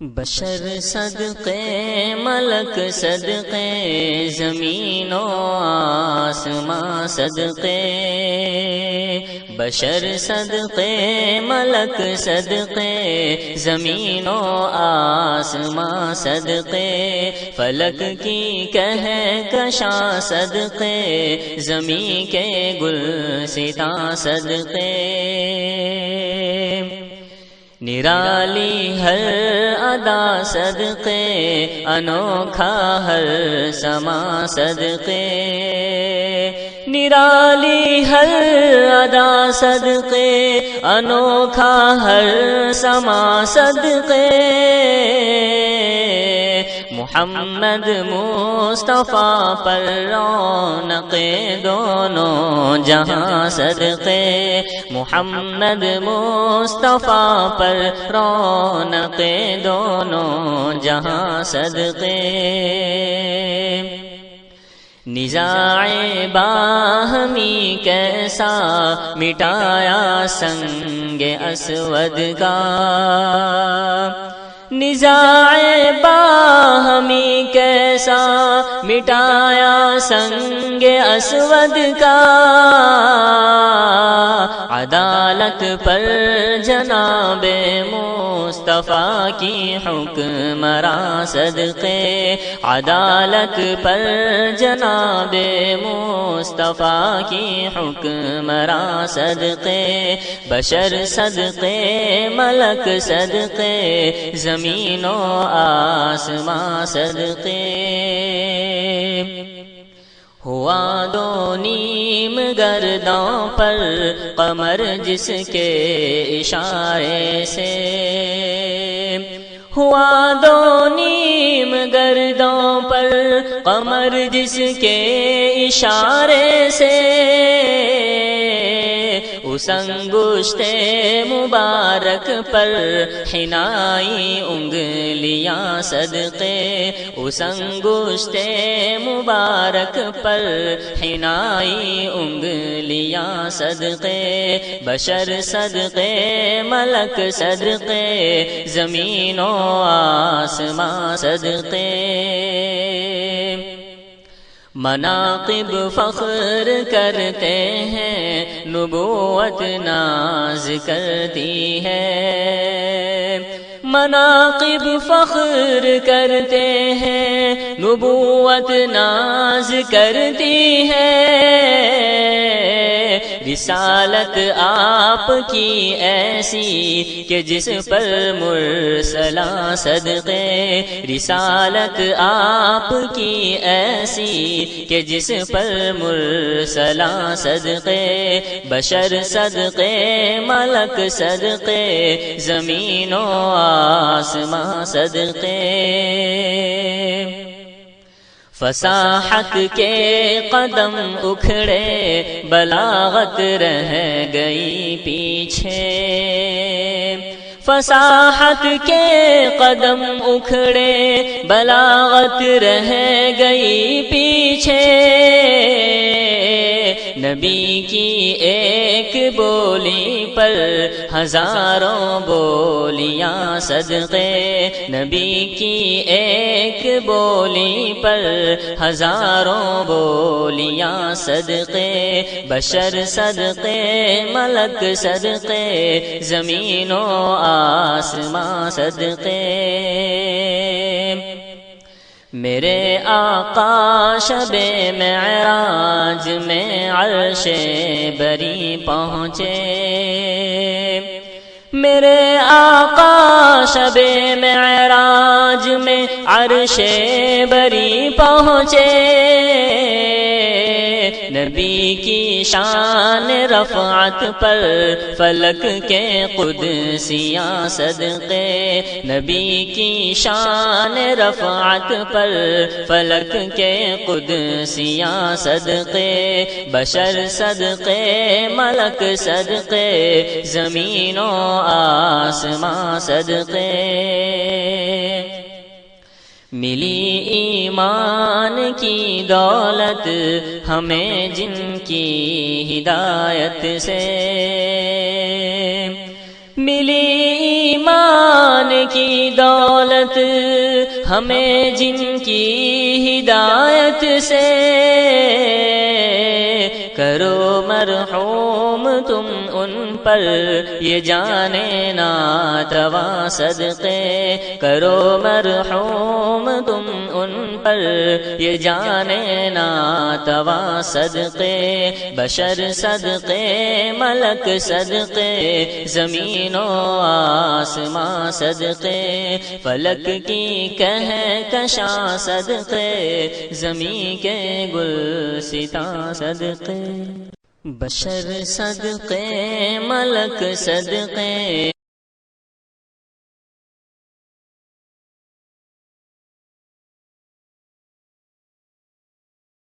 بشر صدقے ملک صدقے زمین و آسماں صدقے، بشر صدقے ملک صدقے زمین و آسماں صدقے، فلک کی کہکشاں صدقے زمین کے گلستاں صدقے، نرالی ہر ادا صدقے انوکھا ہر سما صدقے، نرالی ہر ادا صدقے انوکھا ہر سما صدقے، محمد مصطفیٰ پر رونق دونوں جہاں صدقے، محمد مصطفیٰ پر رونق دونوں جہاں صدقے، نزاع باہمی کیسا مٹایا سنگ اسود کا، نزاع باہمی کیسا مٹایا سنگ اسود کا، عدالت پر جناب مصطفیٰ کی حکمراں صدقے، عدالت پر جناب مصطفیٰ کی حکمراں صدقے، بشر صدقے ملک صدقے زمین و آسماں صدقے، ہوا دو نیم گردوں پر قمر جس کے اشارے سے، ہوا دو نیم گردوں پر قمر جس کے اشارے سے، اس انگشت مبارک پر حنائی انگلیاں صدقے، اس انگشت مبارک پر حنائی انگلیاں صدقے، بشر صدقے ملک صدقے زمین و آسماں صدقے، مناقب فخر کرتے ہیں نبوت ناز کرتی ہے، مناقب فخر کرتے ہیں نبوت ناز کرتی ہے، رسالت آپ کی ایسی کہ جس پر مرسلاں صدقے، رسالت آپ کی ایسی کہ جس پر مرسلاں صدقے، بشر صدقے ملک صدقے زمین و آسماں صدقے، فصاحت کے قدم اکھڑے بلاغت رہ گئی پیچھے، فصاحت کے قدم اکھڑے بلاغت رہ گئی پیچھے، نبی کی ایک بولی پر ہزاروں بولیاں صدقے، نبی کی ایک بولی پر ہزاروں بولیاں صدقے، بشر صدقے ملک صدقے زمین و آسماں صدقے، میرے آقا شب معراج میں عرش بری پہنچے، میرے آقا شب معراج میں عرش بری پہنچے، نبی کی شان رفعت پر فلک کے قدسیاں صدقے، نبی کی شان رفعت پر فلک کے قدسیاں صدقے، بشر صدقے ملک صدقے زمین و آسماں صدقے، ملی ایمان کی دولت ہمیں جن کی ہدایت سے، ملی ایمان کی دولت دولت ہمیں جن کی ہدایت سے، کرو مرحوم تم ان پر یہ جانے ناتواں صدقے، کرو مرحوم تم ان پر یہ جانے ناتواں صدقے، بشر صدقے ملک صدقے، زمین و آسماں صدقے، فلک کی کہکشاں صدقے، زمین کے گلستاں صدقے، بشر صدقے ملک صدقے۔